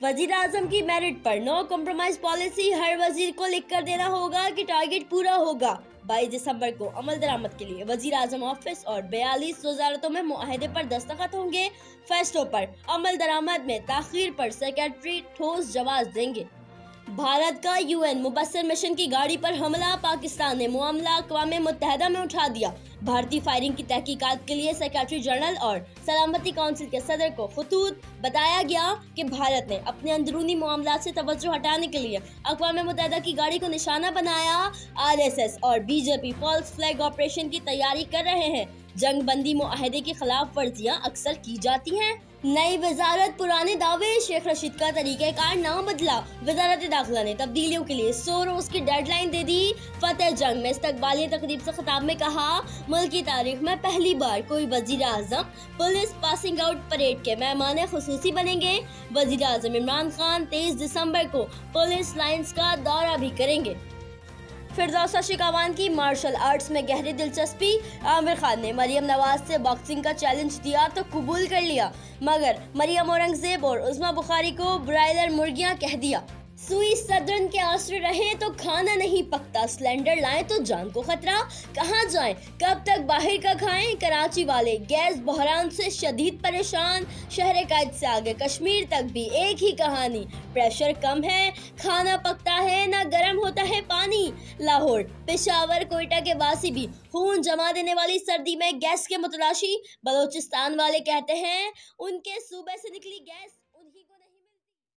वजीर आजम की मेरिट पर नो कॉम्प्रोमाइज पॉलिसी, हर वजीर को लिख कर देना होगा कि टारगेट पूरा होगा। 22 दिसंबर को अमल दरामद के लिए वजीर आजम ऑफिस और 42 वजारतों में मुआहदे पर दस्तखत होंगे। फैसलों पर अमल दरामद में ताखीर पर सेक्रेटरी ठोस जवाब देंगे। भारत का यूएन मुबस्सिर मिशन की गाड़ी पर हमला, पाकिस्तान ने मामला अक़वाम मुत्तहिदा में उठा दिया। भारतीय फायरिंग की तहकीकात के लिए सेक्रेटरी जनरल और सलामती काउंसिल के सदर को खतूत। बताया गया कि भारत ने अपने अंदरूनी मामलात से तवज्जो हटाने के लिए अक़वाम मुत्तहिदा की गाड़ी को निशाना बनाया। आरएसएस और बीजेपी फॉल्स फ्लैग ऑपरेशन की तैयारी कर रहे हैं। जंग बंदी मुआहदे की खिलाफ वर्जियां अक्सर की जाती हैं। नई वजारत पुराने दावे, शेख रशीद का तरीक़ेकार ना बदला। वजारत दाखिला ने तब्दीलियों के लिए 100 रोज की डेडलाइन दे दी। फतेह जंग में इस्तकबाली तकरीब से खिताब में कहा, मुल्क की तारीख में पहली बार कोई वजीर आजम पुलिस पासिंग आउट परेड के मेहमान खुसूसी बनेंगे। वजीर आजम इमरान खान 23 दिसंबर को पुलिस लाइन्स का दौरा भी करेंगे। फिरदौसा शिकावान की मार्शल आर्ट्स में गहरी दिलचस्पी। आमिर खान ने मरियम नवाज से बॉक्सिंग का चैलेंज दिया तो कबूल कर लिया, मगर मरियम औरंगजेब और उस्मा बुखारी को ब्रायलर मुर्गियां कह दिया। सुई सदरन के आसरे रहे तो खाना नहीं पकता, सिलेंडर लाएं तो जान को खतरा। कहाँ जाएं, कब तक बाहर का खाएं। कराची वाले गैस बहरान से शदीद परेशान। शहर कैद से आगे कश्मीर तक भी एक ही कहानी, प्रेशर कम है, खाना पकता है ना गर्म होता है पानी। लाहौर, पेशावर, कोयटा के वासी भी खून जमा देने वाली सर्दी में गैस के मुतलाशी। बलोचिस्तान वाले कहते हैं उनके सूबे से निकली गैस